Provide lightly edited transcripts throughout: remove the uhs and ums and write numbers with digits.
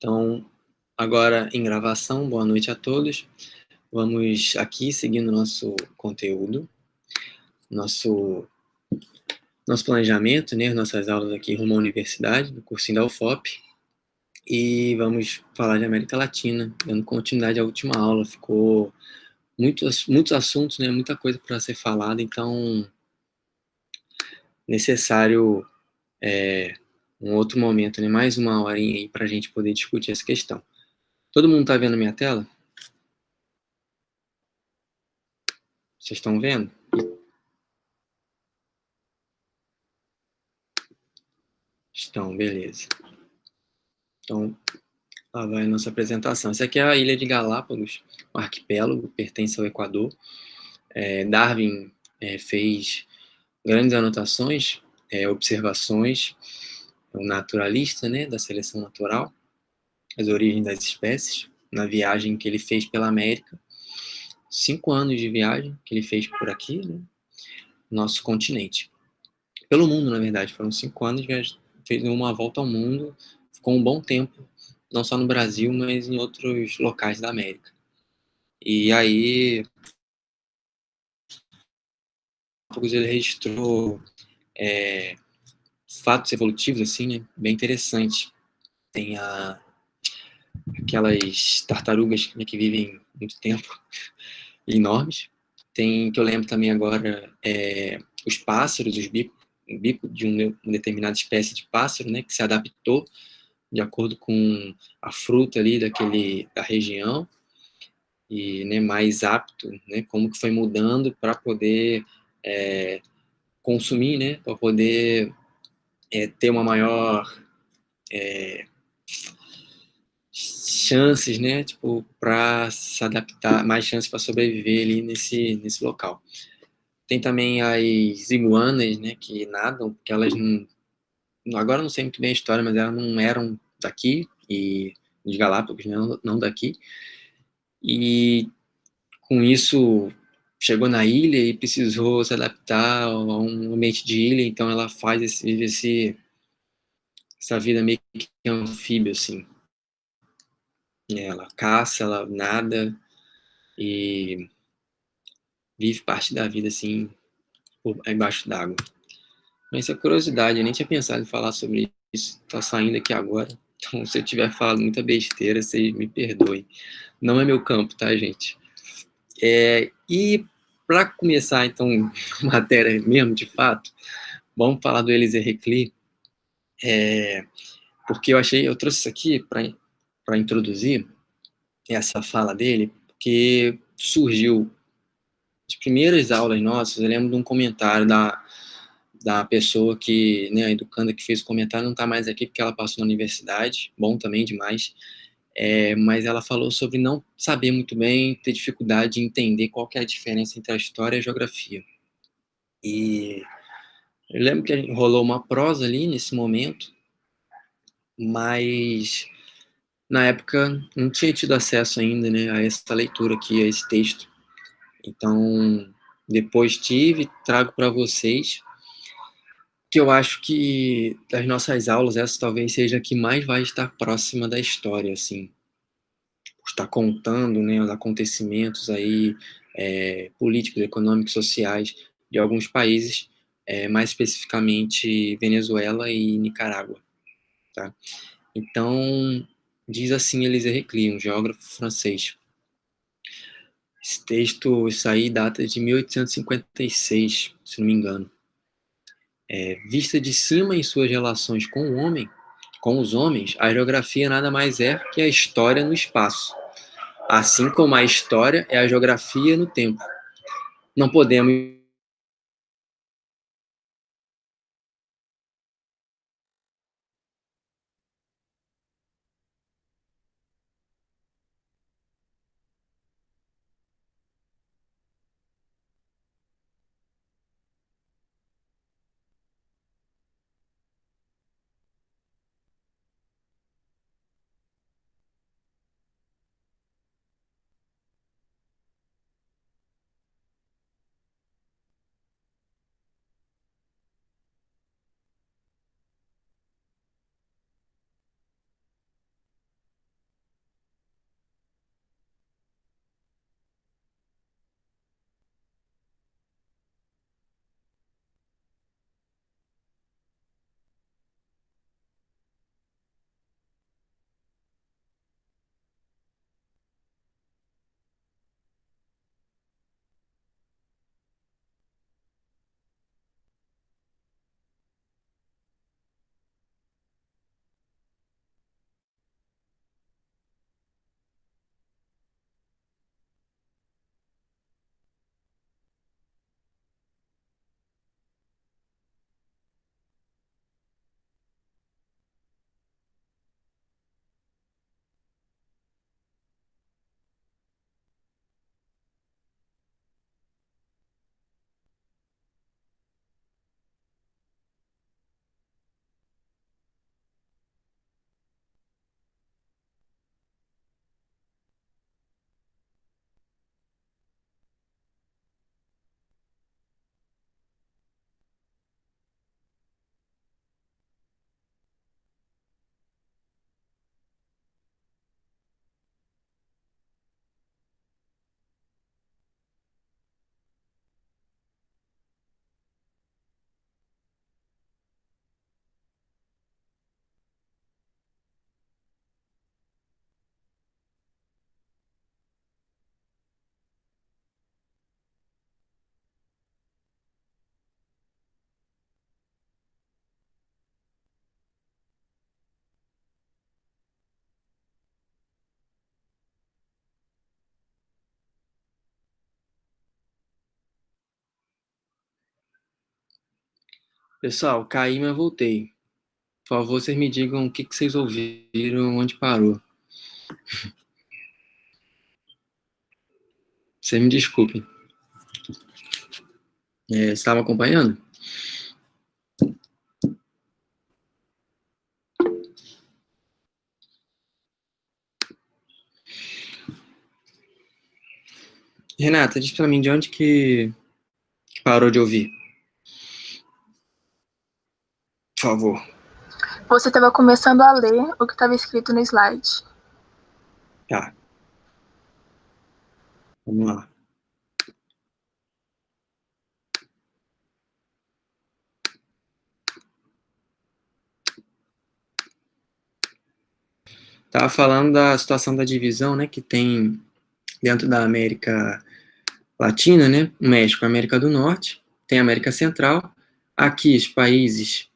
Então, agora em gravação, boa noite a todos. Vamos aqui seguindo nosso conteúdo, nosso, nosso planejamento, né, nossas aulas aqui rumo à universidade, no cursinho da UFOP, e vamos falar de América Latina, dando continuidade à última aula. Ficou muitos assuntos, né, muita coisa para ser falada, então necessário um outro momento, né, mais uma horinha aí para a gente poder discutir essa questão. Todo mundo está vendo a minha tela? Vocês estão vendo? Estão, beleza. Então, lá vai a nossa apresentação. Essa aqui é a Ilha de Galápagos, um arquipélago, pertence ao Equador. Darwin fez grandes anotações, observações, um naturalista, né, da seleção natural, as origens das espécies, na viagem que ele fez pela América. 5 anos de viagem que ele fez por aqui, né, nosso continente. Pelo mundo, na verdade, foram 5 anos, fez uma volta ao mundo, ficou um bom tempo, não só no Brasil, mas em outros locais da América. E aí, ele registrou é, fatos evolutivos, assim, né, bem interessante. Tem aquelas tartarugas, né, que vivem muito tempo, enormes. Tem, que eu lembro também agora, os pássaros, o bico de uma determinada espécie de pássaro, né, que se adaptou de acordo com a fruta ali da região, e, né, mais apto, né, como que foi mudando para poder consumir, né, para poder ter uma maior chances, né, tipo, para se adaptar, mais chances para sobreviver ali nesse local. Tem também as iguanas, né, que nadam, porque elas não, agora eu não sei muito bem a história, mas elas não eram daqui, e de Galápagos, né, não daqui, e com isso chegou na ilha e precisou se adaptar a um ambiente de ilha, então ela vive essa vida meio que anfíbia, assim. Ela caça, ela nada e vive parte da vida, assim, embaixo d'água. Mas essa curiosidade, eu nem tinha pensado em falar sobre isso, tá saindo aqui agora. Então, se eu tiver falado muita besteira, vocês me perdoem. Não é meu campo, tá, gente? E para começar, então, matéria mesmo, de fato, vamos falar do Élisée Reclus, porque eu trouxe isso aqui para introduzir essa fala dele, porque surgiu as primeiras aulas nossas. Eu lembro de um comentário da pessoa que, né, a educanda que fez o comentário, não está mais aqui porque ela passou na universidade, bom também demais, mas ela falou sobre não saber muito bem, ter dificuldade de entender qual que é a diferença entre a história e a geografia. E eu lembro que rolou uma prosa ali nesse momento, mas na época não tinha tido acesso ainda, né, a essa leitura aqui, a esse texto. Então, depois tive, trago para vocês, que eu acho que das nossas aulas, essa talvez seja a que mais vai estar próxima da história, assim, está contando, né, os acontecimentos aí políticos, econômicos, sociais de alguns países, mais especificamente Venezuela e Nicarágua, tá? Então, diz assim Élisée Reclus, um geógrafo francês. Esse texto, isso aí data de 1856, se não me engano. Vista de cima em suas relações com o homem, com os homens, a geografia nada mais é que a história no espaço, assim como a história é a geografia no tempo. Não podemos Pessoal, caí, mas voltei. Por favor, vocês me digam o que vocês ouviram, onde parou. Vocês me desculpem. Você estava acompanhando? Renata, diz pra mim de onde que parou de ouvir, por favor. Você estava começando a ler o que estava escrito no slide. Tá. Vamos lá. Tava falando da situação da divisão, né, que tem dentro da América Latina, né, o México, a América do Norte, tem a América Central. Aqui os países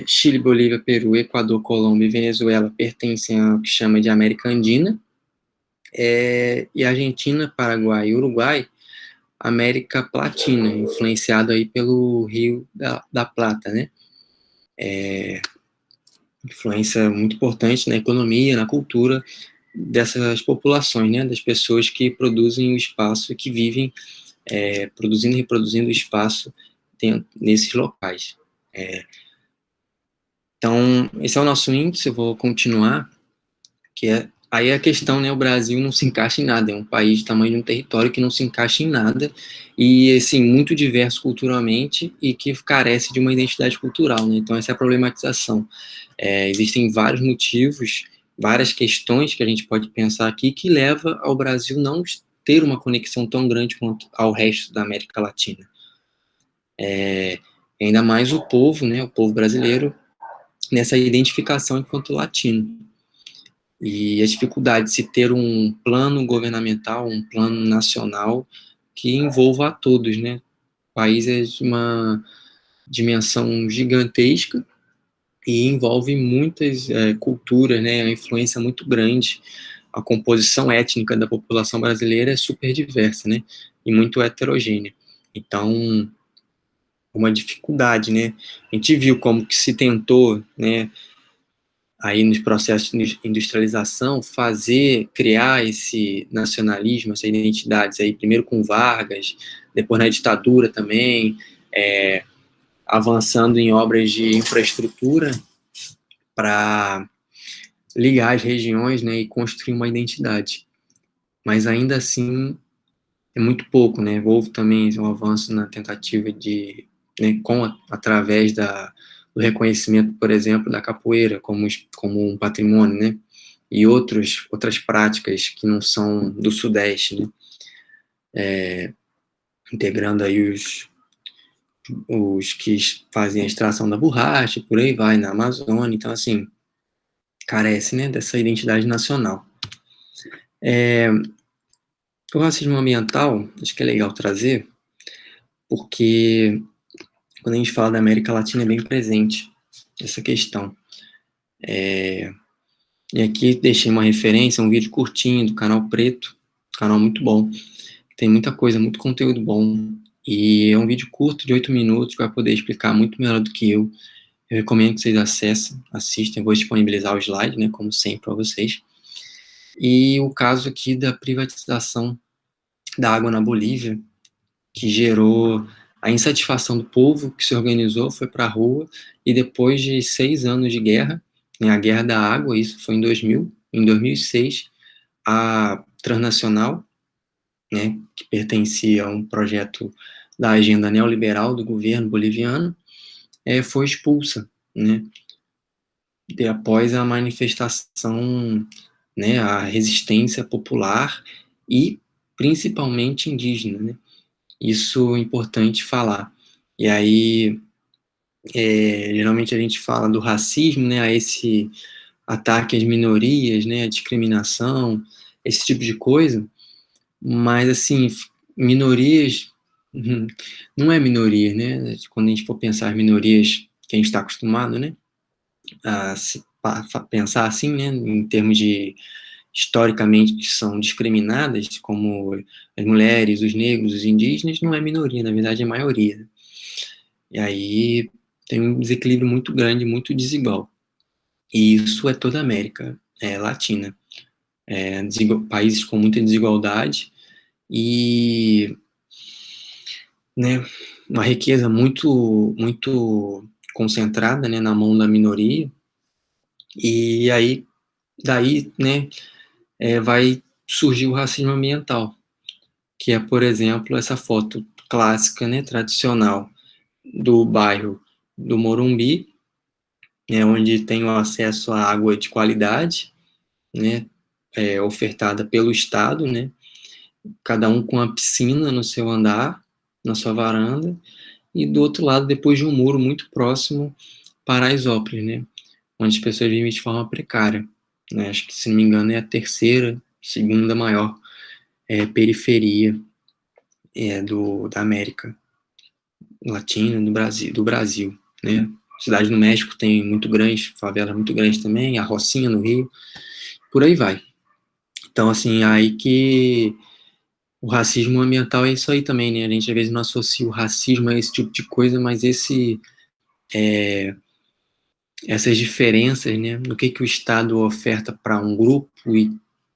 Chile, Bolívia, Peru, Equador, Colômbia e Venezuela pertencem ao que chama de América Andina. E Argentina, Paraguai e Uruguai, América Platina, influenciado aí pelo Rio da Plata, né? Influência muito importante na economia, na cultura dessas populações, né? Das pessoas que produzem o espaço, que vivem produzindo e reproduzindo o espaço nesses locais. Então, esse é o nosso índice, eu vou continuar, aí a questão, né, o Brasil não se encaixa em nada, é um país do tamanho de um território que não se encaixa em nada, e, assim, muito diverso culturalmente, e que carece de uma identidade cultural, né, então essa é a problematização. Existem vários motivos, várias questões que a gente pode pensar aqui, que leva ao Brasil não ter uma conexão tão grande quanto ao resto da América Latina. Ainda mais o povo, né, o povo brasileiro, nessa identificação enquanto latino. E a dificuldade de se ter um plano governamental, um plano nacional que envolva a todos, né? O país é de uma dimensão gigantesca e envolve muitas culturas, né? A influência muito grande. A composição étnica da população brasileira é super diversa, né? E muito heterogênea. Então, uma dificuldade, né? A gente viu como que se tentou, né, aí nos processos de industrialização, criar esse nacionalismo, essas identidades aí, primeiro com Vargas, depois na ditadura também, avançando em obras de infraestrutura para ligar as regiões, né, e construir uma identidade. Mas ainda assim é muito pouco, né? Houve também um avanço na tentativa de, né, através do reconhecimento, por exemplo, da capoeira como um patrimônio, né? E outras práticas que não são do Sudeste, né? Integrando aí os que fazem a extração da borracha, por aí vai, na Amazônia. Então, assim, carece, né, dessa identidade nacional. O racismo ambiental, acho que é legal trazer, porque quando a gente fala da América Latina é bem presente essa questão. E aqui deixei uma referência, um vídeo curtinho do canal Preto, canal muito bom, tem muita coisa, muito conteúdo bom, e é um vídeo curto de 8 minutos, que vai poder explicar muito melhor do que eu. Eu recomendo que vocês acessem, assistam, eu vou disponibilizar o slide, né, como sempre, para vocês. E o caso aqui da privatização da água na Bolívia, que gerou a insatisfação do povo que se organizou, foi para a rua, e depois de 6 anos de guerra, né, a Guerra da Água, isso foi em 2000, em 2006, a Transnacional, né, que pertencia a um projeto da agenda neoliberal do governo boliviano, foi expulsa, né, após a manifestação, né, a resistência popular e principalmente indígena, né. Isso é importante falar. E aí, geralmente a gente fala do racismo, né, a esse ataque às minorias, né, a discriminação, esse tipo de coisa, mas, assim, minorias, não é minoria, né, quando a gente for pensar as minorias que a gente está acostumado, né, a pensar assim, né, em termos de, historicamente, que são discriminadas, como as mulheres, os negros, os indígenas, não é minoria, na verdade é maioria. E aí tem um desequilíbrio muito grande, muito desigual. E isso é toda a América Latina. Países com muita desigualdade e, né, uma riqueza muito, muito concentrada, né, na mão da minoria. E aí, daí, né, vai surgir o racismo ambiental, que é, por exemplo, essa foto clássica, né, tradicional do bairro do Morumbi, né, onde tem o acesso à água de qualidade, né, ofertada pelo Estado, né, cada um com a piscina no seu andar, na sua varanda, e do outro lado, depois de um muro muito próximo, Paraisópolis, né, onde as pessoas vivem de forma precária, né, acho que, se não me engano, é a terceira, segunda maior periferia da América Latina, do Brasil, né. Cidade no México tem muito grande, favela muito grande também, a Rocinha no Rio, por aí vai. Então, assim, aí que o racismo ambiental é isso aí também, né? A gente às vezes não associa o racismo a esse tipo de coisa, mas essas diferenças, né? No que o Estado oferta para um grupo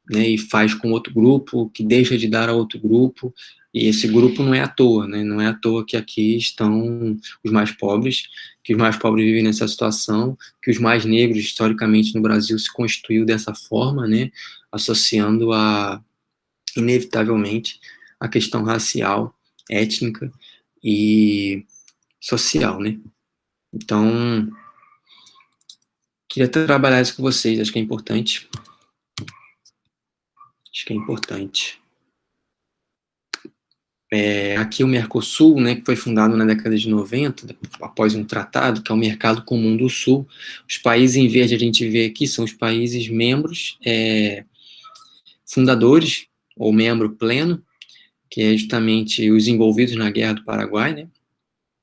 né, e faz com outro grupo, que deixa de dar a outro grupo, e esse grupo não é à toa, né? Não é à toa que aqui estão os mais pobres, que os mais pobres vivem nessa situação, que os mais negros, historicamente, no Brasil, se constituiu dessa forma, né? Associando inevitavelmente, a questão racial, étnica e social, né? Então, queria trabalhar isso com vocês, acho que é importante. Acho que é importante. Aqui o Mercosul, né, que foi fundado na década de 90, após um tratado, que é o Mercado Comum do Sul. Os países em verde a gente vê aqui são os países membros fundadores, ou membro pleno, que é justamente os envolvidos na Guerra do Paraguai, né?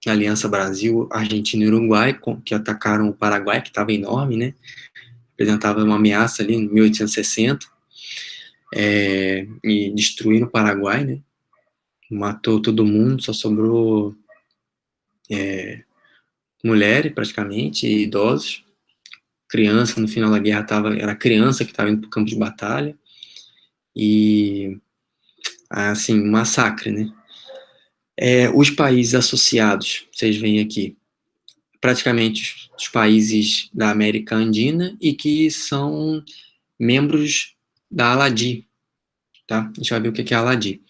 Aliança Brasil, Argentina e Uruguai, que atacaram o Paraguai, que estava enorme, né? Representava uma ameaça ali em 1860, e destruíram o Paraguai, né? Matou todo mundo, só sobrou mulheres, praticamente, e idosos. Criança, no final da guerra, era criança que estava indo para o campo de batalha. E, assim, um massacre, né? Os países associados, vocês veem aqui, praticamente os países da América Andina e que são membros da ALADI, tá? A gente vai ver o que é a ALADI.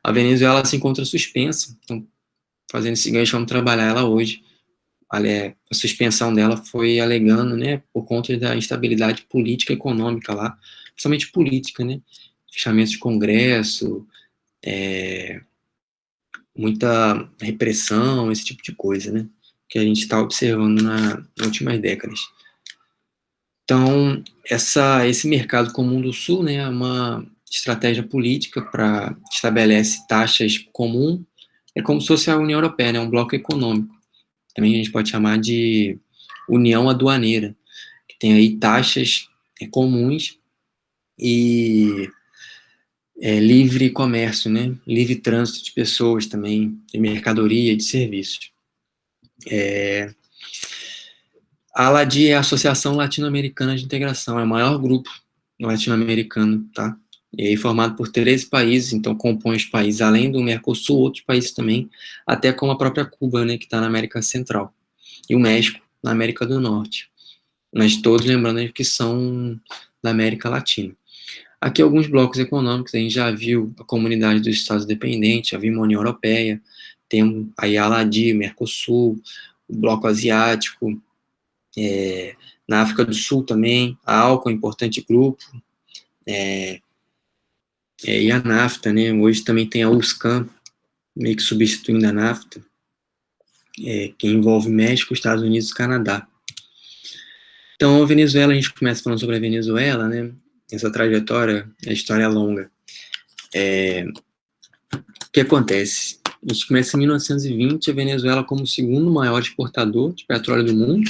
A Venezuela se encontra suspensa, então, fazendo esse gancho, vamos trabalhar ela hoje. A suspensão dela foi alegando, né, por conta da instabilidade política e econômica lá, principalmente política, né? Fechamento de congresso, muita repressão, esse tipo de coisa, né? Que a gente está observando nas últimas décadas. Então, esse mercado comum do Sul, né, é uma estratégia política para estabelece taxas comum, é como se fosse a União Europeia, né, um bloco econômico. Também a gente pode chamar de União Aduaneira, que tem aí taxas comuns e livre comércio, né, livre trânsito de pessoas também, de mercadoria e de serviços. A ALADI é a Associação Latino-Americana de Integração, é o maior grupo latino-americano, tá? E aí formado por 13 países, então compõe os países, além do Mercosul, outros países também, até como a própria Cuba, né, que está na América Central, e o México, na América do Norte. Mas todos lembrando que são da América Latina. Aqui alguns blocos econômicos, a gente já viu a Comunidade dos Estados Dependentes, já vimos a União Europeia, temos aí a ALADI, Mercosul, o Bloco Asiático, na África do Sul também, a ALCO é um importante grupo, e a NAFTA, né, hoje também tem a USCAN, meio que substituindo a NAFTA, que envolve México, Estados Unidos e Canadá. Então, a Venezuela, a gente começa falando sobre a Venezuela, né, essa trajetória, a história é longa. O que acontece? A gente começa em 1920, a Venezuela como o segundo maior exportador de petróleo do mundo,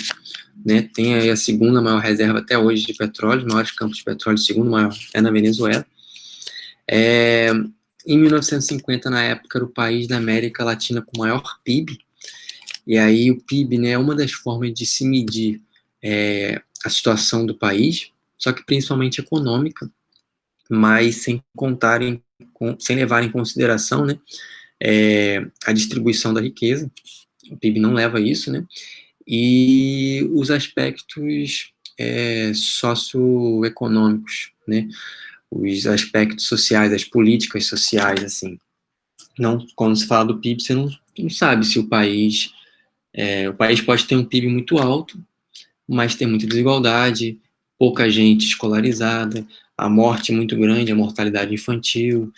né, tem aí a segunda maior reserva até hoje de petróleo, os maiores campos de petróleo, o segundo maior é na Venezuela. Em 1950, na época, era o país da América Latina com maior PIB, E aí o PIB, né, é uma das formas de se medir a situação do país, só que principalmente econômica, mas sem levar em consideração, né, a distribuição da riqueza. O PIB não leva isso, né, e os aspectos socioeconômicos, né, os aspectos sociais, as políticas sociais, assim. Não, quando se fala do PIB, você não sabe se o país pode ter um PIB muito alto, mas tem muita desigualdade, pouca gente escolarizada, a morte muito grande, a mortalidade infantil,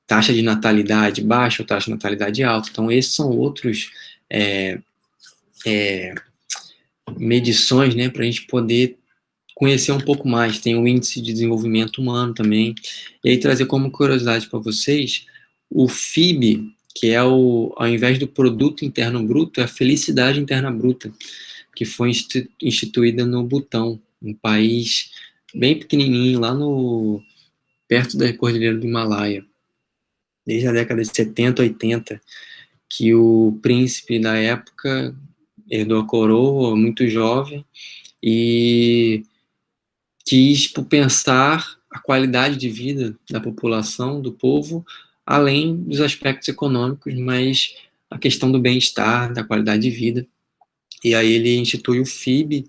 taxa de natalidade baixa ou taxa de natalidade alta. Então, esses são outros medições, né, para a gente poder conhecer um pouco mais. Tem o índice de desenvolvimento humano também. E aí trazer como curiosidade para vocês, o FIB, que é ao invés do produto interno bruto, é a felicidade interna bruta, que foi instituída no Butão, um país bem pequenininho, lá perto da Cordilheira do Himalaia. Desde a década de 70, 80, que o príncipe da época herdou a coroa, muito jovem, e quis pensar a qualidade de vida da população, do povo, além dos aspectos econômicos, mas a questão do bem-estar, da qualidade de vida. E aí ele institui o FIB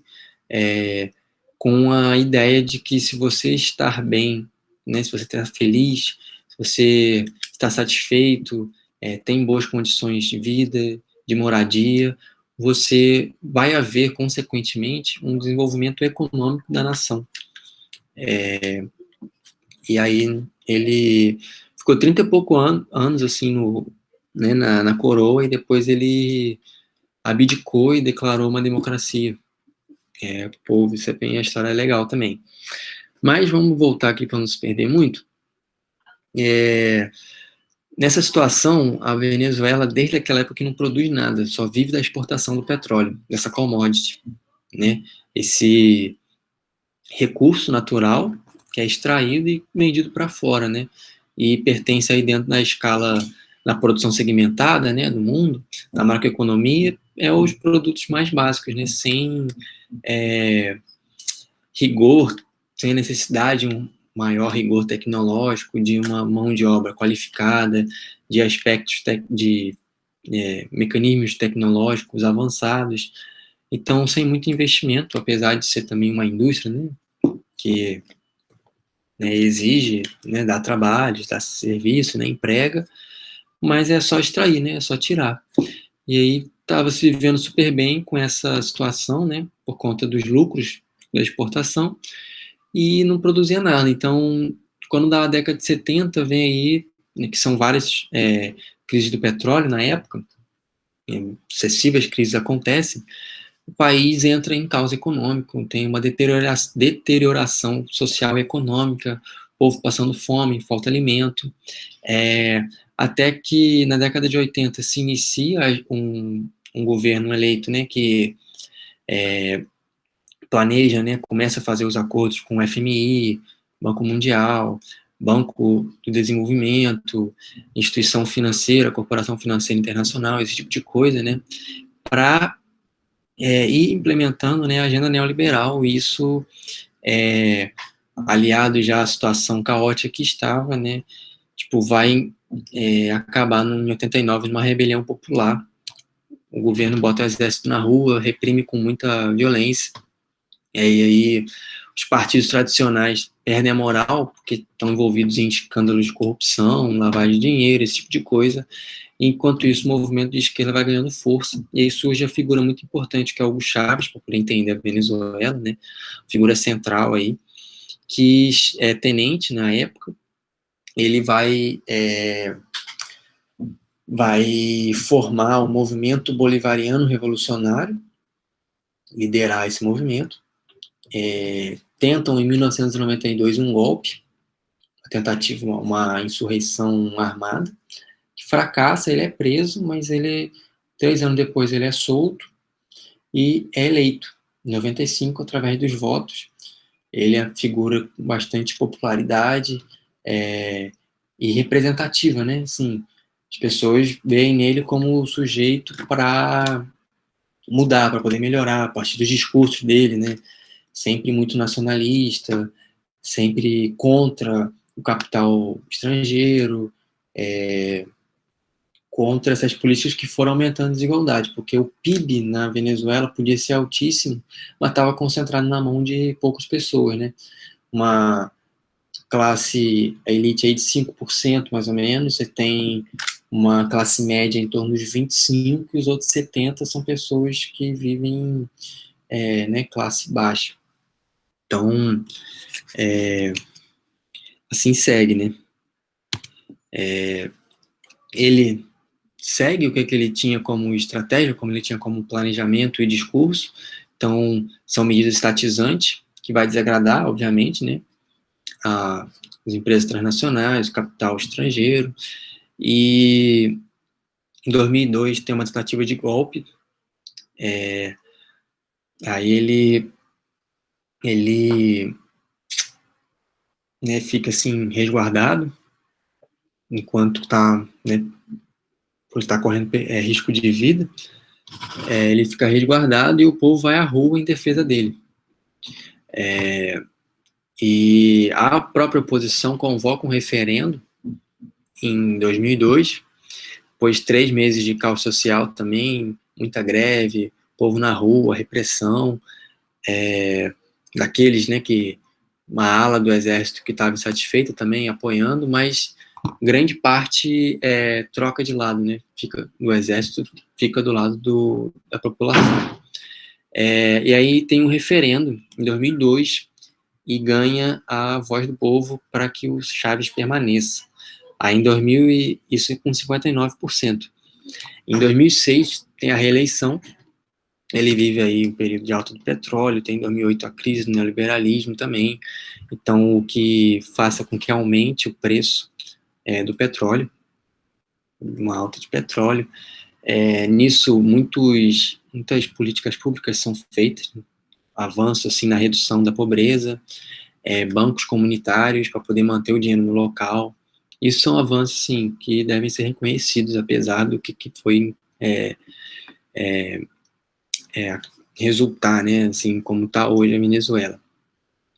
com a ideia de que se você estar bem, né, se você está feliz, se você está satisfeito, tem boas condições de vida, de moradia, você vai haver, consequentemente, um desenvolvimento econômico da nação. E aí ele ficou 30 e pouco anos assim né, na coroa, e depois ele abdicou e declarou uma democracia. O povo, isso a história é legal também. Mas vamos voltar aqui para não se perder muito. Nessa situação, a Venezuela, desde aquela época, não produz nada, só vive da exportação do petróleo, dessa commodity, né? Esse recurso natural que é extraído e vendido para fora, né? E pertence aí dentro da escala da produção segmentada, né, do mundo, da macroeconomia, os produtos mais básicos, né? Sem rigor, sem necessidade de um maior rigor tecnológico, de uma mão de obra qualificada, de aspectos de mecanismos tecnológicos avançados. Então, sem muito investimento, apesar de ser também uma indústria, né, que exige, né, dá trabalho, dá serviço, né, emprega, mas é só extrair, né, é só tirar. E aí estava se vivendo super bem com essa situação, né, por conta dos lucros da exportação, e não produzia nada. Então, quando dá a década de 70, vem aí, né, que são várias crises do petróleo na época, sucessivas crises acontecem, o país entra em caos econômico, tem uma deterioração social e econômica, o povo passando fome, falta alimento, até que na década de 80 se inicia um governo eleito, né, que planeja, né, começa a fazer os acordos com o FMI, Banco Mundial, Banco do Desenvolvimento, instituição financeira, Corporação Financeira Internacional, esse tipo de coisa, né, para ir implementando, né, a agenda neoliberal. E isso, aliado já à situação caótica que estava, né, tipo, vai acabar em 89 numa rebelião popular. O governo bota o exército na rua, reprime com muita violência. E aí os partidos tradicionais perdem a moral porque estão envolvidos em escândalos de corrupção, lavagem de dinheiro, esse tipo de coisa. Enquanto isso, o movimento de esquerda vai ganhando força. E aí surge a figura muito importante, que é o Hugo Chávez, para poder entender a Venezuela, né? Figura central aí, que é tenente na época. Ele vai formar o movimento bolivariano revolucionário, liderar esse movimento. Tentam em 1992 um golpe, uma tentativa, uma insurreição armada, que fracassa, ele é preso, mas 3 anos depois ele é solto e é eleito, em 95, através dos votos. Ele é uma figura com bastante popularidade e representativa, né? Assim, As pessoas veem nele como o sujeito para mudar, para poder melhorar, a partir dos discursos dele, né? Sempre muito nacionalista, sempre contra o capital estrangeiro, contra essas políticas que foram aumentando a desigualdade, porque o PIB na Venezuela podia ser altíssimo, mas estava concentrado na mão de poucas pessoas, né? Uma classe, a elite aí de 5% mais ou menos, você tem uma classe média em torno de 25%, e os outros 70% são pessoas que vivem, né, classe baixa. Então, assim segue, né? Ele segue o que ele tinha como estratégia, como ele tinha como planejamento e discurso. Então, são medidas estatizantes, que vai desagradar, obviamente, né, as empresas transnacionais, o capital estrangeiro. E em 2002 tem uma tentativa de golpe. Aí ele né, fica assim resguardado enquanto está, né, por estar correndo risco de vida. Ele fica resguardado e o povo vai à rua em defesa dele. E a própria oposição convoca um referendo em 2002, depois 3 meses de caos social também, muita greve, povo na rua, repressão, daqueles, né, que uma ala do exército que estava insatisfeita também apoiando, mas grande parte troca de lado, né, fica do exército, fica do lado da população. E aí tem um referendo em 2002 e ganha a voz do povo para que o Chaves permaneça. Aí em 2000, isso com 59%. Em 2006, tem a reeleição. Ele vive aí um período de alta do petróleo, tem em 2008 a crise do neoliberalismo também. Então, o que faça com que aumente o preço do petróleo, uma alta de petróleo. Nisso, muitas políticas públicas são feitas, avanço assim, na redução da pobreza, bancos comunitários para poder manter o dinheiro no local. Isso são avanços, sim, que devem ser reconhecidos, apesar do que foi resultar, né, assim, como está hoje a Venezuela.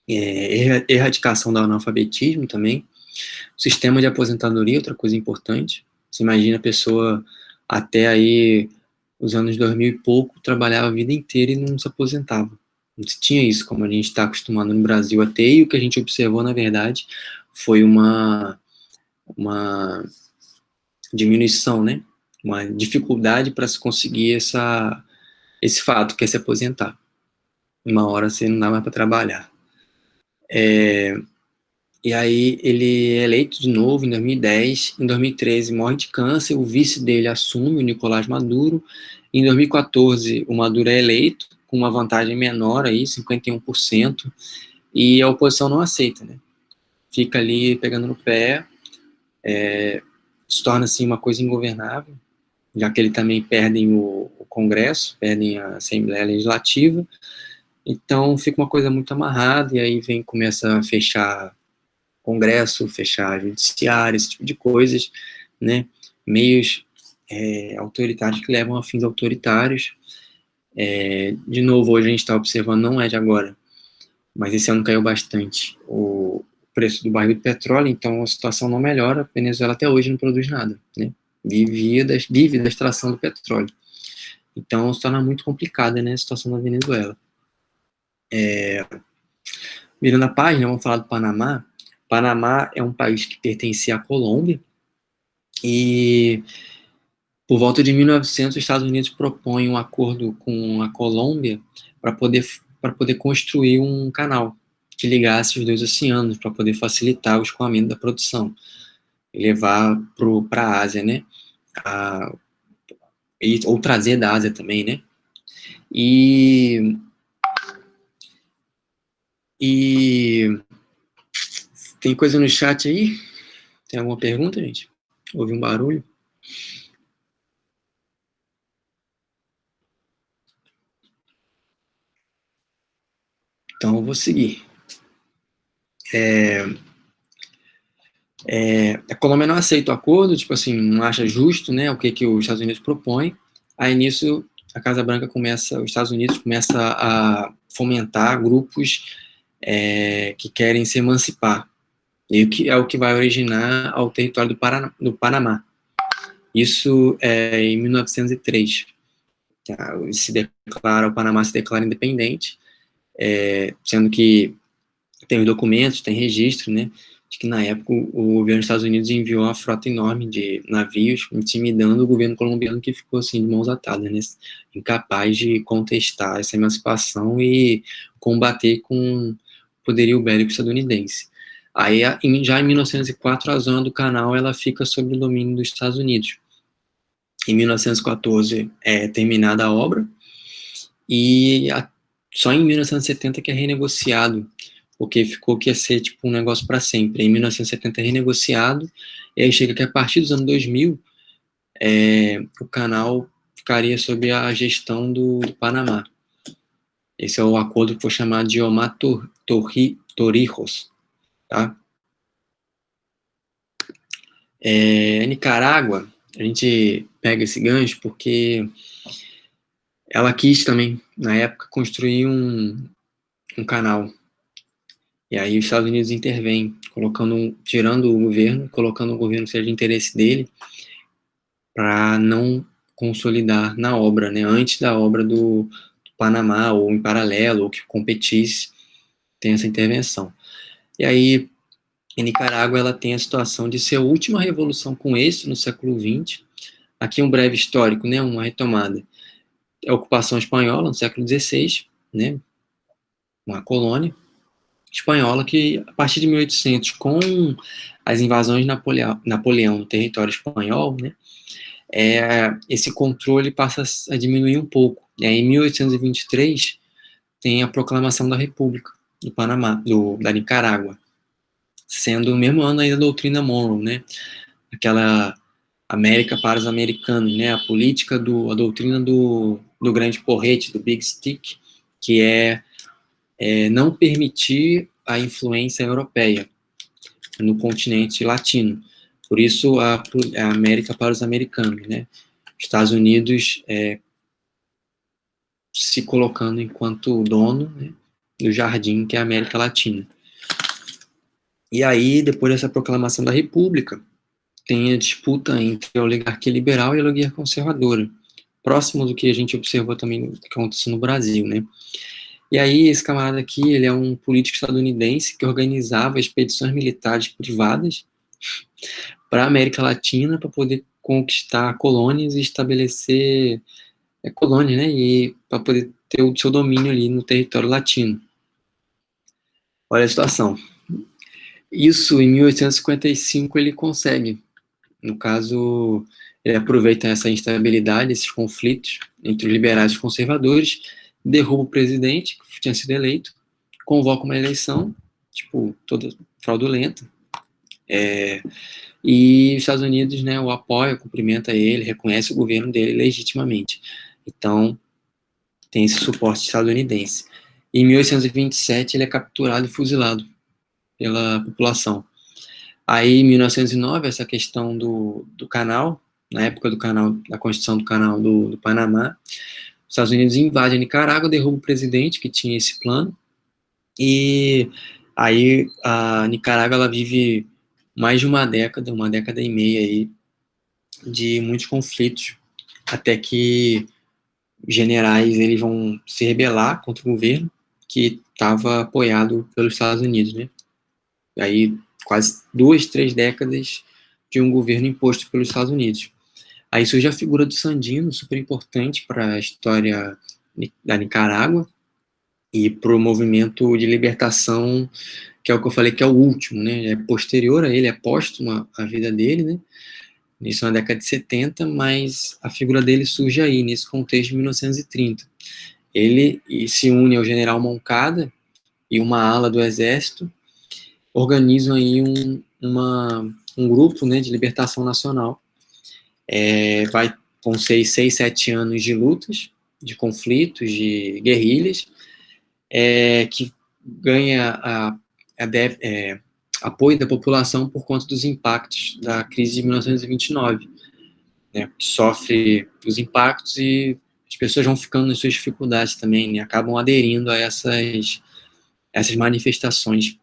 Erradicação do analfabetismo também, sistema de aposentadoria, outra coisa importante. Você imagina a pessoa até aí, os anos 2000 e pouco, trabalhava a vida inteira e não se aposentava. Não se tinha isso, como a gente está acostumado no Brasil a ter, e o que a gente observou, na verdade, foi uma diminuição, né? Uma dificuldade para se conseguir esse fato, que é se aposentar. Uma hora você não dá mais para trabalhar. E aí ele é eleito de novo em 2010, em 2013 morre de câncer, o vice dele assume, o Nicolás Maduro, em 2014 o Maduro é eleito, com uma vantagem menor aí, 51%, e a oposição não aceita, né? Fica ali pegando no pé, se torna assim uma coisa ingovernável, já que ele também perdem o Congresso, perdem a Assembleia Legislativa, então fica uma coisa muito amarrada, e aí começa a fechar Congresso, fechar judiciário, esse tipo de coisas, né, meios autoritários que levam a fins autoritários. De novo, hoje a gente está observando, não é de agora, mas esse ano caiu bastante o preço do barril de petróleo, então a situação não melhora, a Venezuela até hoje não produz nada, né, vive da extração do petróleo. Então se torna muito complicada, né, a situação da Venezuela. Virando a página, vamos falar do Panamá. Panamá é um país que pertencia à Colômbia, e por volta de 1900 os Estados Unidos propõem um acordo com a Colômbia para poder construir um canal que ligasse os dois oceanos, para poder facilitar o escoamento da produção e levar para a Ásia, né? Ou trazer da Ásia também, né? E tem coisa no chat aí? Tem alguma pergunta, gente? Houve um barulho? Então eu vou seguir. A Colômbia não aceita o acordo, tipo assim, não acha justo, né, o que os Estados Unidos propõem. Aí nisso a Casa Branca os Estados Unidos começa a fomentar grupos que querem se emancipar. E que é o que vai originar ao território do Panamá. Isso é em 1903. Tá? O Panamá se declara independente, sendo que tem os documentos, tem registro, né, de que na época o governo dos Estados Unidos enviou uma frota enorme de navios, intimidando o governo colombiano, que ficou assim de mãos atadas, né, incapaz de contestar essa emancipação e combater com o poderio bélico estadunidense. Aí, já em 1904, a zona do canal ela fica sob o domínio dos Estados Unidos. Em 1914 é terminada a obra e só em 1970 que é renegociado, porque ficou que ia ser tipo um negócio para sempre. Em 1970 é renegociado, e aí chega que a partir dos anos 2000, o canal ficaria sob a gestão do Panamá. Esse é o acordo que foi chamado de Omar Torrijos, tá? Nicarágua, a gente pega esse gancho porque ela quis também, na época, construir um canal. E aí os Estados Unidos intervêm, tirando o governo, colocando o governo que seja de interesse dele, para não consolidar na obra, né, antes da obra do Panamá, ou em paralelo, ou que competisse, tem essa intervenção. E aí, em Nicarágua, ela tem a situação de ser a última revolução com êxito no século XX. Aqui um breve histórico, né, uma retomada. A ocupação espanhola no século XVI, né, uma colônia espanhola que, a partir de 1800, com as invasões de Napoleão no território espanhol, né, esse controle passa a diminuir um pouco. E aí, em 1823, tem a proclamação da República do Panamá, da Nicarágua, sendo o mesmo ano aí da doutrina Monroe, né, aquela América para os americanos, né, a doutrina do grande porrete, do Big Stick, que não permitir a influência europeia no continente latino. Por isso, a América para os americanos, né? Estados Unidos se colocando enquanto dono, né, do jardim que é a América Latina. E aí, depois dessa proclamação da República, tem a disputa entre a oligarquia liberal e a oligarquia conservadora, próximo do que a gente observou também que aconteceu no Brasil, né? E aí, esse camarada aqui, ele é um político estadunidense que organizava expedições militares privadas para a América Latina para poder conquistar colônias e estabelecer colônias, né? E para poder ter o seu domínio ali no território latino. Olha a situação. Isso, em 1855, ele consegue. No caso, ele aproveita essa instabilidade, esses conflitos entre os liberais e os conservadores, derruba o presidente, que tinha sido eleito, convoca uma eleição, tipo, toda fraudulenta, e os Estados Unidos, né, o apoia, cumprimenta ele, reconhece o governo dele legitimamente. Então, tem esse suporte estadunidense. Em 1827, ele é capturado e fuzilado pela população. Aí, em 1909, essa questão do canal, na época da construção do canal do Panamá, os Estados Unidos invadem a Nicarágua, derrubam o presidente que tinha esse plano, e aí a Nicarágua ela vive mais de uma década e meia aí, de muitos conflitos, até que os generais eles vão se rebelar contra o governo que estava apoiado pelos Estados Unidos, né? E aí quase 2, 3 décadas de um governo imposto pelos Estados Unidos. Aí surge a figura do Sandino, super importante para a história da Nicarágua e para o movimento de libertação, que é o que eu falei que é o último, né? É posterior a ele, é póstuma a vida dele, né? Isso na década de 70, mas a figura dele surge aí, nesse contexto de 1930. Ele se une ao general Moncada e uma ala do exército, organizam aí um grupo, né, de libertação nacional. Vão ser 6, 7 anos de lutas, de conflitos, de guerrilhas, que ganha apoio da população por conta dos impactos da crise de 1929, né, que sofre os impactos e as pessoas vão ficando nas suas dificuldades também, né, acabam aderindo a essas manifestações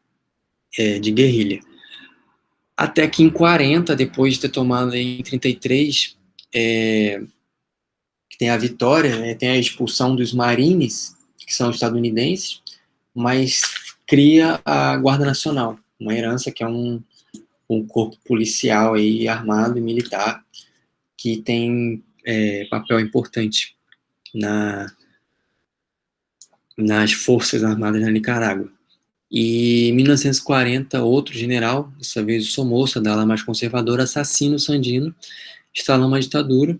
de guerrilha. Até que em 40, depois de ter tomado em 33, que tem a vitória, né, tem a expulsão dos Marines, que são estadunidenses, mas cria a Guarda Nacional, uma herança que é um corpo policial aí, armado e militar, que tem papel importante nas Forças Armadas na Nicarágua. E em 1940, outro general, dessa vez o Somoza, da ala mais conservadora, assassina o Sandino, instala uma ditadura,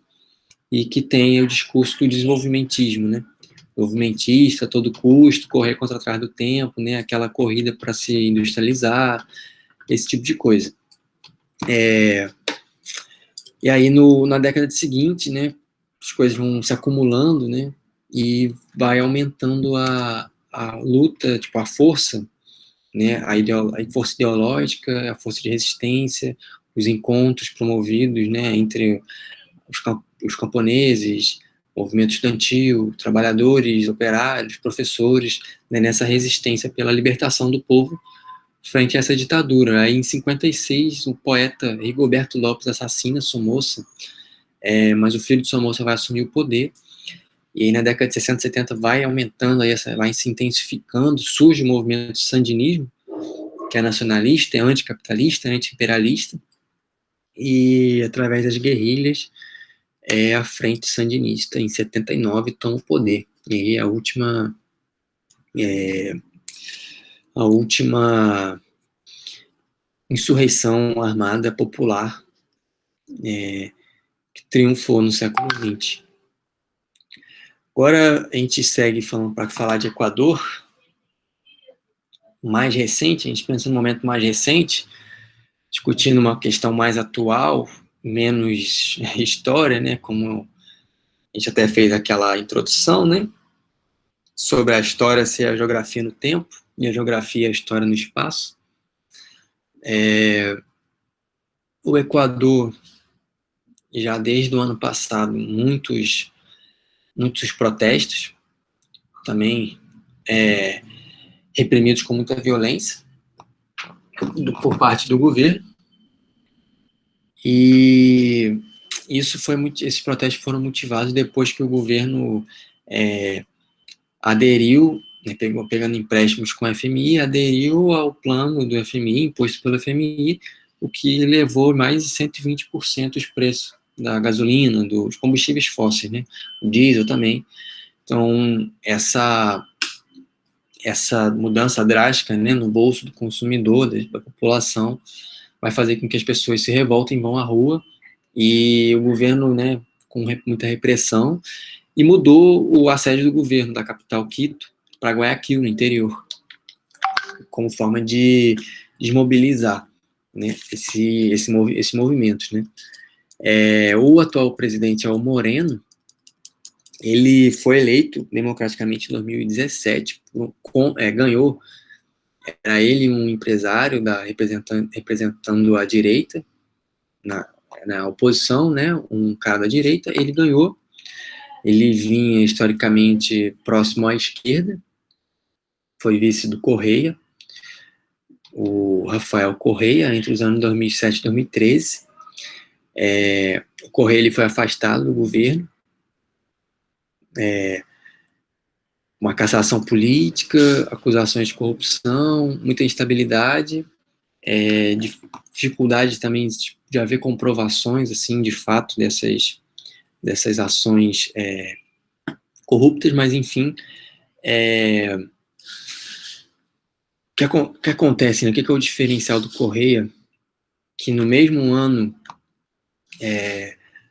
e que tem o discurso do desenvolvimentismo, né? Desenvolvimentista, a todo custo, correr contra trás do tempo, né? Aquela corrida para se industrializar, esse tipo de coisa. E aí, na década seguinte, né, as coisas vão se acumulando, né, e vai aumentando a luta, tipo, a força, né, a força ideológica, a força de resistência, os encontros promovidos, né, entre os camponeses, movimento estudantil, trabalhadores, operários, professores, né, nessa resistência pela libertação do povo frente a essa ditadura. Aí, em 56, o poeta Rigoberto Lopes assassina Somoza, mas o filho de Somoza vai assumir o poder, e aí na década de 60, 70 vai aumentando, vai se intensificando, surge o movimento sandinismo, que é nacionalista, é anticapitalista, é anti-imperialista, e através das guerrilhas, a Frente Sandinista, em 79, toma o poder. E aí a última insurreição armada popular que triunfou no século XX. Agora a gente segue falando para falar de Equador, mais recente, a gente pensa no momento mais recente, discutindo uma questão mais atual, menos história, né, como a gente até fez aquela introdução, né, sobre a história ser a geografia no tempo, e a geografia a história no espaço. O Equador, já desde o ano passado, muitos protestos, também reprimidos com muita violência por parte do governo, e esses protestos foram motivados depois que o governo aderiu, né, pegando empréstimos com o FMI, aderiu ao plano do FMI, imposto pelo FMI, o que levou mais de 120% os preços da gasolina, dos combustíveis fósseis, né, o diesel também. Então, essa mudança drástica, né, no bolso do consumidor, da população, vai fazer com que as pessoas se revoltem, vão à rua, e o governo, né, com muita repressão, e mudou o assédio do governo da capital Quito para Guayaquil, no interior, como forma de desmobilizar, né, esse movimento, né. O atual presidente Evo Moreno, ele foi eleito democraticamente em 2017, ganhou, era ele um empresário representando a direita, na oposição, né, um cara da direita, ele ganhou. Ele vinha historicamente próximo à esquerda, foi vice do Correia, o Rafael Correia, entre os anos 2007 e 2013. O Correia ele foi afastado do governo, uma cassação política, acusações de corrupção, muita instabilidade, dificuldade também de haver comprovações, assim, de fato, dessas ações corruptas, mas, enfim, o que acontece, né? O que é o diferencial do Correia? Que no mesmo ano,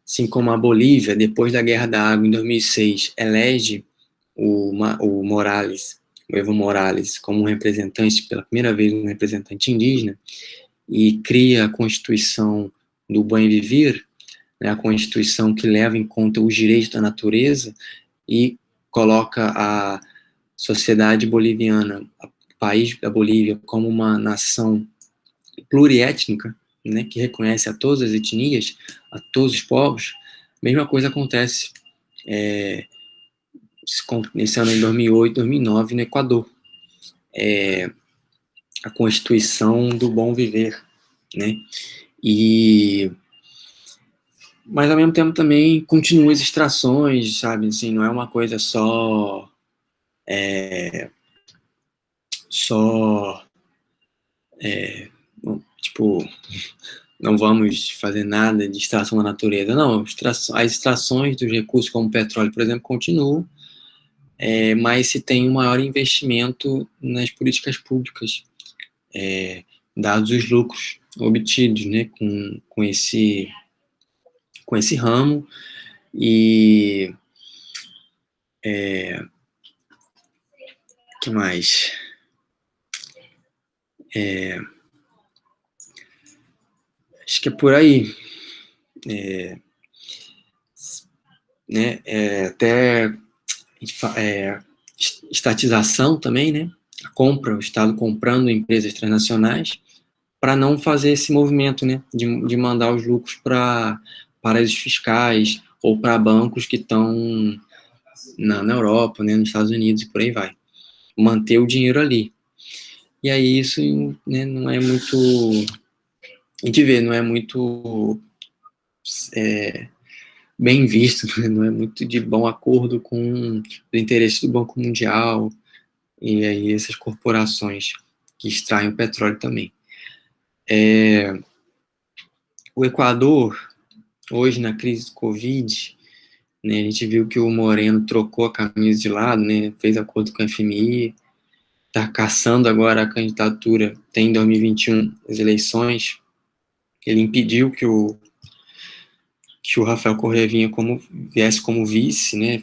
assim como a Bolívia, depois da Guerra da Água, em 2006, elege o Morales, o Evo Morales, como um representante, pela primeira vez, um representante indígena, e cria a Constituição do Bem Viver, né, a Constituição que leva em conta os direitos da natureza e coloca a sociedade boliviana, o país da Bolívia, como uma nação pluriétnica, né, que reconhece a todas as etnias, a todos os povos. A mesma coisa acontece nesse ano de 2008, 2009, no Equador. A Constituição do Bom Viver, né? Mas ao mesmo tempo também continuam as extrações, sabe? Assim, não é uma coisa tipo, não vamos fazer nada de extração da natureza. Não, as extrações dos recursos como petróleo, por exemplo, continuam, mas se tem um maior investimento nas políticas públicas, dados os lucros obtidos, né, com esse ramo. E que mais? Acho que é por aí. Né? Até estatização também, né? O Estado comprando empresas transnacionais para não fazer esse movimento, né? De mandar os lucros para paraísos fiscais ou para bancos que estão na Europa, né? Nos Estados Unidos e por aí vai. Manter o dinheiro ali. E aí isso, né, não é muito... A gente vê, não é muito bem visto, né? Não é muito de bom acordo com os interesses do Banco Mundial e aí essas corporações que extraem o petróleo também. O Equador, hoje na crise do Covid, né, a gente viu que o Moreno trocou a camisa de lado, né, fez acordo com a FMI, está caçando agora a candidatura, tem em 2021 as eleições. Ele impediu que o Rafael Correa viesse como vice, né?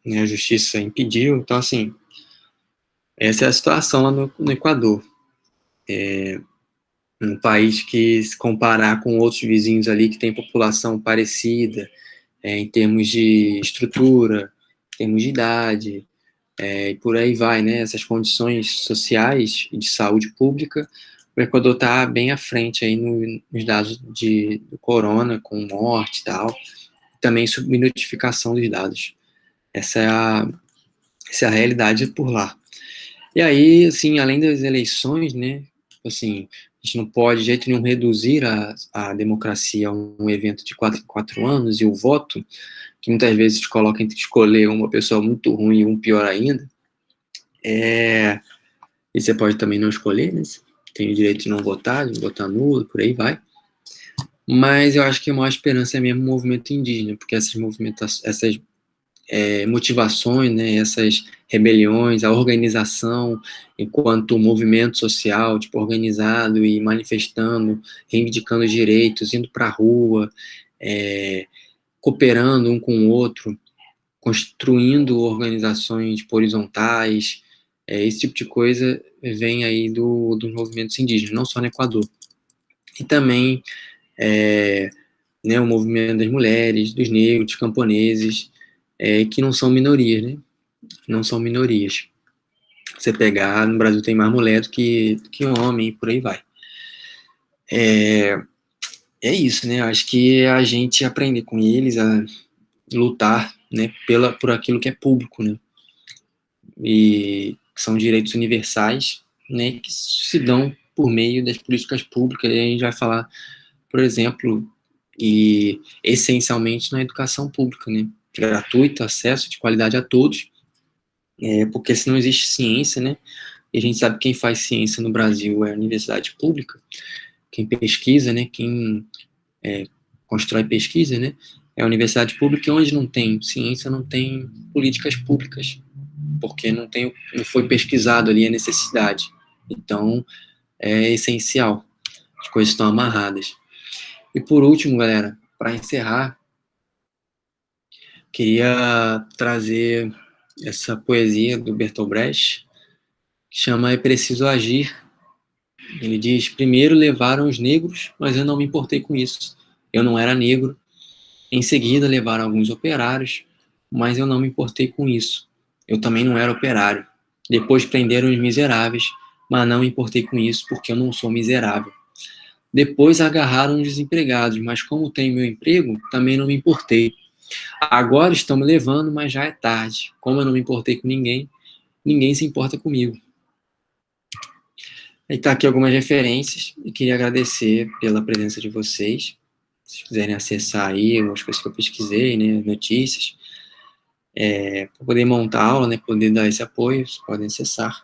A justiça impediu. Então, assim, essa é a situação lá no Equador. Um país que, se comparar com outros vizinhos ali que tem população parecida, em termos de estrutura, em termos de idade, e por aí vai, né? Essas condições sociais e de saúde pública, o Equador está bem à frente aí nos dados do corona, com morte e tal, também subnotificação dos dados. Essa é a realidade por lá. E aí, assim, além das eleições, né, assim, a gente não pode de jeito nenhum reduzir a democracia a um evento de 4 em 4 anos, e o voto, que muitas vezes te coloca entre escolher uma pessoa muito ruim e um pior ainda, e você pode também não escolher, né, você tem o direito de não votar nulo, por aí vai. Mas eu acho que a maior esperança é mesmo o movimento indígena, porque essas motivações, né, essas rebeliões, a organização enquanto movimento social, tipo, organizado e manifestando, reivindicando direitos, indo para a rua, cooperando um com o outro, construindo organizações horizontais, esse tipo de coisa vem aí dos movimentos indígenas, não só no Equador. E também né, o movimento das mulheres, dos negros, dos camponeses, que não são minorias, né? Não são minorias. Você pegar, no Brasil tem mais mulher do que homem, e por aí vai. É isso, né? Acho que a gente aprender com eles a lutar, né, por aquilo que é público, né? E são direitos universais, né, que se dão por meio das políticas públicas. E a gente vai falar, por exemplo, e essencialmente na educação pública, né? Gratuito, acesso de qualidade a todos, porque se não existe ciência, né? E a gente sabe que quem faz ciência no Brasil é a universidade pública, quem pesquisa, né? Quem constrói pesquisa, né? É a universidade pública, e onde não tem ciência, não tem políticas públicas, porque não foi pesquisado ali a necessidade. Então, é essencial. As coisas estão amarradas. E por último, galera, para encerrar, queria trazer essa poesia do Bertolt Brecht, que chama É Preciso Agir. Ele diz: primeiro levaram os negros, mas eu não me importei com isso. Eu não era negro. Em seguida levaram alguns operários, mas eu não me importei com isso. Eu também não era operário. Depois prenderam os miseráveis, mas não me importei com isso porque eu não sou miserável. Depois agarraram os desempregados, mas como tenho meu emprego, também não me importei. Agora estão me levando, mas já é tarde. Como eu não me importei com ninguém, ninguém se importa comigo. Aí tá aqui algumas referências e queria agradecer pela presença de vocês. Se vocês quiserem acessar aí algumas coisas que eu pesquisei, né, notícias, para poder montar a aula, né, poder dar esse apoio, vocês podem acessar.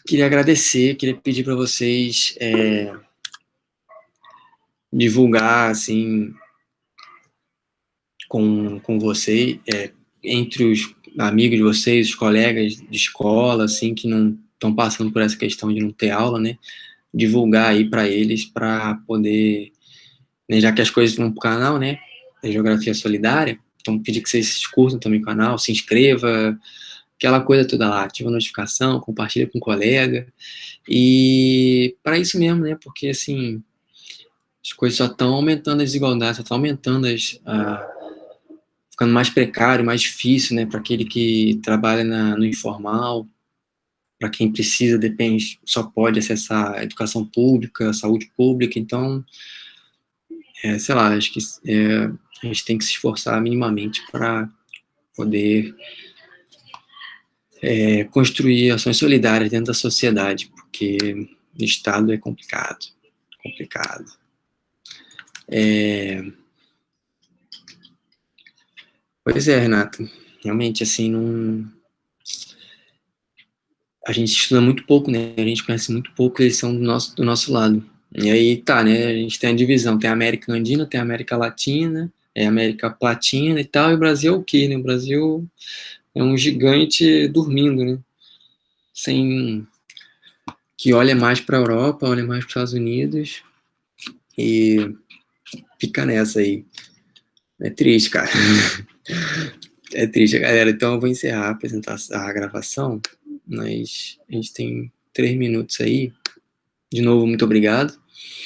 Queria agradecer, queria pedir para vocês divulgar, assim, com vocês, entre os amigos de vocês, os colegas de escola, assim, que não estão passando por essa questão de não ter aula, né, divulgar aí para eles, para poder, né, já que as coisas vão para o canal, né, da Geografia Solidária, então pedir que vocês curtam também o canal, se inscreva, aquela coisa toda lá, ativa a notificação, compartilha com um colega, e para isso mesmo, né, porque, assim, as coisas só estão aumentando a desigualdade, só estão aumentando ficando mais precário, mais difícil, né, para aquele que trabalha no informal, para quem precisa, depende, só pode acessar a educação pública, a saúde pública, então, sei lá, acho que a gente tem que se esforçar minimamente para poder construir ações solidárias dentro da sociedade, porque o Estado é complicado, complicado. Pois é, Renato, realmente, assim, não... A gente estuda muito pouco, né, a gente conhece muito pouco, eles são do nosso lado. E aí, tá, né, a gente tem a divisão, tem a América Andina, tem a América Latina, a América Platina e tal, e o Brasil é o quê, né? O Brasil é um gigante dormindo, né? Sem... que olha mais para a Europa, olha mais para os Estados Unidos, e fica nessa aí. É triste, cara. É triste, galera. Então eu vou encerrar a gravação, mas a gente tem 3 minutos aí. De novo, muito obrigado.